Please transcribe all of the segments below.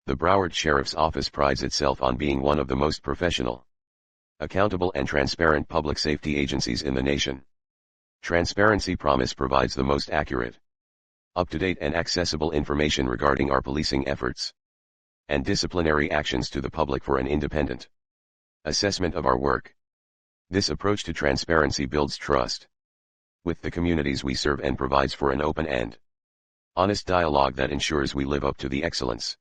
The Broward Sheriff's Office prides itself on being one of the most professional, accountable and transparent public safety agencies in the nation. Transparency Promise provides the most accurate, up-to-date and accessible information regarding our policing efforts and disciplinary actions to the public for an independent assessment of our work. This approach to transparency builds trust with the communities we serve and provides for an open and honest dialogue that ensures we live up to the excellence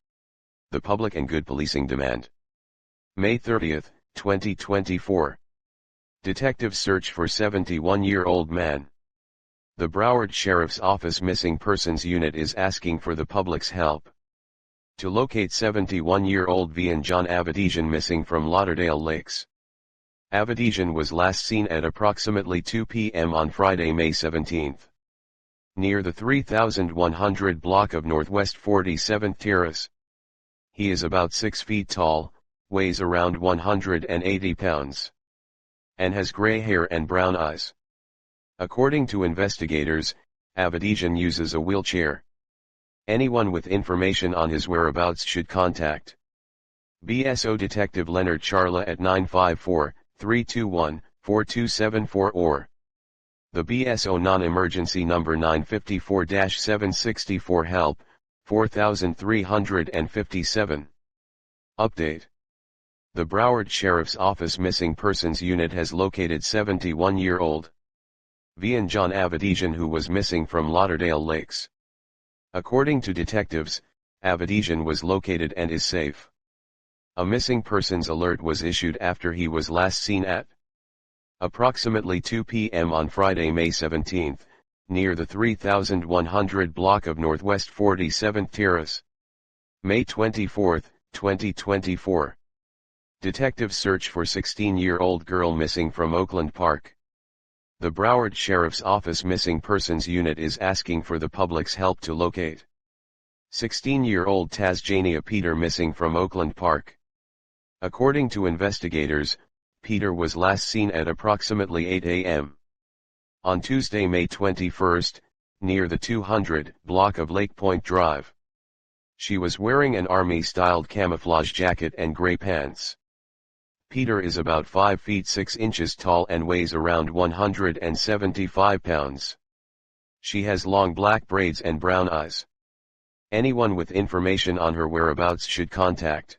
the public and good policing demand. May 30, 2024. Detectives search for 71-year-old man. The Broward Sheriff's Office Missing Persons Unit is asking for the public's help to locate 71-year-old Vian John Avedijan missing from Lauderdale Lakes. Avedijan was last seen at approximately 2 p.m. on Friday, May 17, near the 3100 block of Northwest 47th Terrace. He is about 6 feet tall, weighs around 180 pounds, and has gray hair and brown eyes. According to investigators, Avedijan uses a wheelchair. Anyone with information on his whereabouts should contact BSO Detective Leonard Charla at 954-321-4274 or the BSO non-emergency number 954-764 help, 4357. Update. The Broward Sheriff's Office Missing Persons Unit has located 71-year-old Vian John Avedijan, who was missing from Lauderdale Lakes. According to detectives, Avedijan was located and is safe. A missing persons alert was issued after he was last seen at approximately 2 p.m. on Friday, May 17, near the 3100 block of Northwest 47th Terrace. May 24, 2024. Detectives search for 16-year-old girl missing from Oakland Park. The Broward Sheriff's Office Missing Persons Unit is asking for the public's help to locate 16-year-old Tasjania Peter missing from Oakland Park. According to investigators, Peter was last seen at approximately 8 a.m. on Tuesday, May 21, near the 200 block of Lake Point Drive. She was wearing an army-styled camouflage jacket and gray pants. Peter is about 5 feet 6 inches tall and weighs around 175 pounds. She has long black braids and brown eyes. Anyone with information on her whereabouts should contact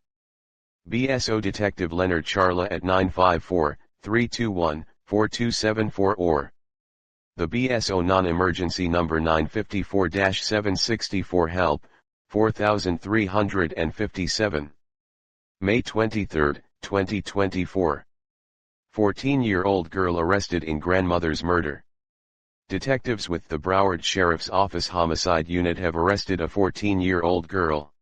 BSO Detective Leonard Charla at 954-321-4274 or the BSO non-emergency number 954-764 help, 4357. May 23, 2024. 14-year-old girl arrested in grandmother's murder. Detectives with the Broward Sheriff's Office Homicide Unit have arrested a 14-year-old girl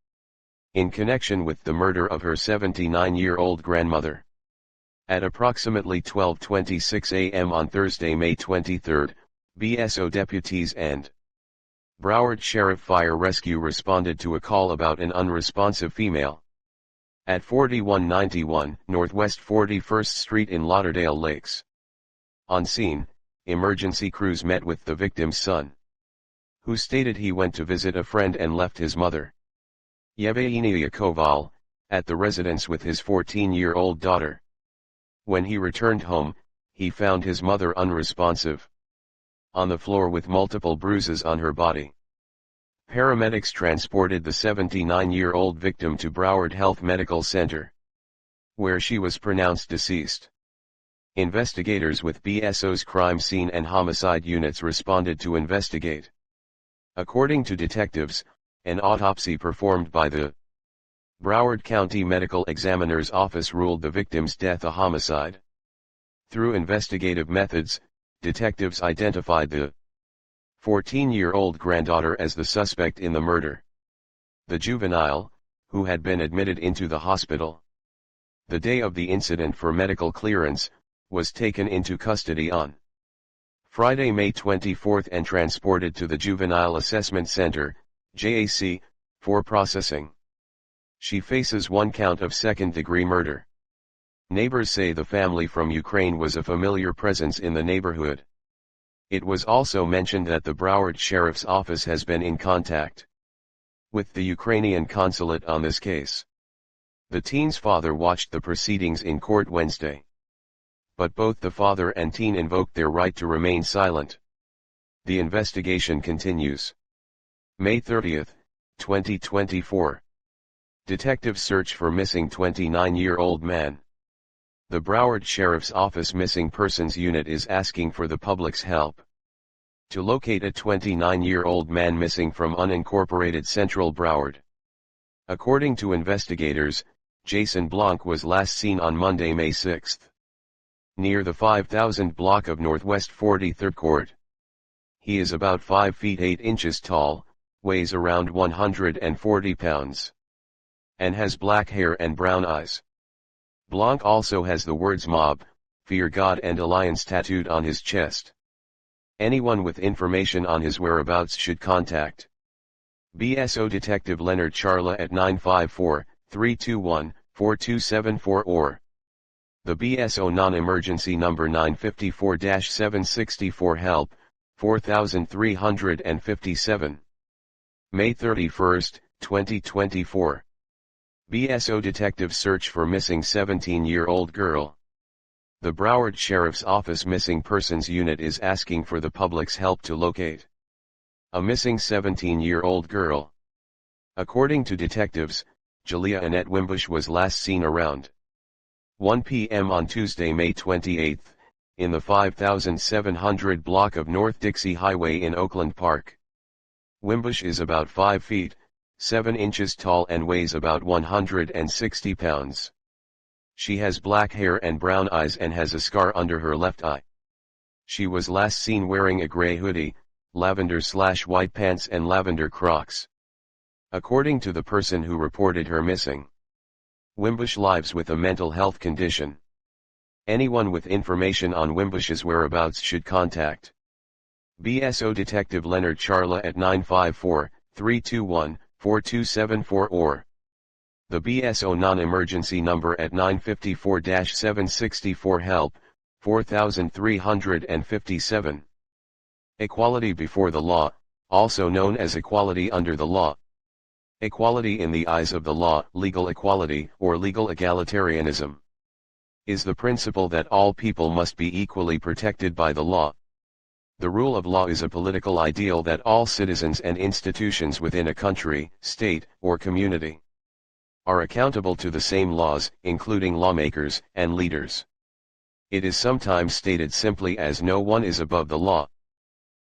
in connection with the murder of her 79-year-old grandmother. At approximately 12:26 a.m. on Thursday, May 23, BSO deputies and Broward Sheriff Fire Rescue responded to a call about an unresponsive female at 4191 Northwest 41st Street in Lauderdale Lakes. On scene, emergency crews met with the victim's son, who stated he went to visit a friend and left his mother, Yevgenia Koval, at the residence with his 14-year-old daughter. When he returned home, he found his mother unresponsive on the floor with multiple bruises on her body. Paramedics transported the 79-year-old victim to Broward Health Medical Center, where she was pronounced deceased. Investigators with BSO's crime scene and homicide units responded to investigate. According to detectives, an autopsy performed by the Broward County Medical Examiner's Office ruled the victim's death a homicide. Through investigative methods, detectives identified the 14-year-old granddaughter as the suspect in the murder. The juvenile, who had been admitted into the hospital the day of the incident for medical clearance, was taken into custody on Friday, May 24 and transported to the Juvenile Assessment Center, JAC, for processing. She faces one count of second-degree murder. Neighbors say the family from Ukraine was a familiar presence in the neighborhood. It was also mentioned that the Broward Sheriff's Office has been in contact with the Ukrainian consulate on this case. The teen's father watched the proceedings in court Wednesday. But both the father and teen invoked their right to remain silent. The investigation continues. May 30, 2024. Detectives search for missing 29-year-old man. The Broward Sheriff's Office Missing Persons Unit is asking for the public's help to locate a 29-year-old man missing from unincorporated Central Broward. According to investigators, Jason Blanc was last seen on Monday, May 6, near the 5000 block of Northwest 43rd Court. He is about 5 feet 8 inches tall, weighs around 140 pounds, and has black hair and brown eyes. Blanc also has the words "Mob, Fear God and Alliance" tattooed on his chest. Anyone with information on his whereabouts should contact BSO Detective Leonard Charla at 954-321-4274 or the BSO non-emergency number 954-764 help, 4357. May 31, 2024. BSO detectives search for missing 17-year-old girl. The Broward Sheriff's Office Missing Persons Unit is asking for the public's help to locate a missing 17-year-old girl. According to detectives, Jalea Annette Wimbush was last seen around 1 p.m. on Tuesday, May 28, in the 5700 block of North Dixie Highway in Oakland Park. Wimbush is about 5 feet, 7 inches tall and weighs about 160 pounds. She has black hair and brown eyes and has a scar under her left eye. She was last seen wearing a gray hoodie, lavender/white pants and lavender Crocs. According to the person who reported her missing, Wimbush lives with a mental health condition. Anyone with information on Wimbush's whereabouts should contact BSO Detective Leonard Charla at 954-321-4274 or the BSO non-emergency number at 954-764 help, 4357. Equality before the law, also known as equality under the law. Equality in the eyes of the law, legal equality or legal egalitarianism, is the principle that all people must be equally protected by the law. The rule of law is a political ideal that all citizens and institutions within a country, state, or community are accountable to the same laws, including lawmakers and leaders. It is sometimes stated simply as no one is above the law.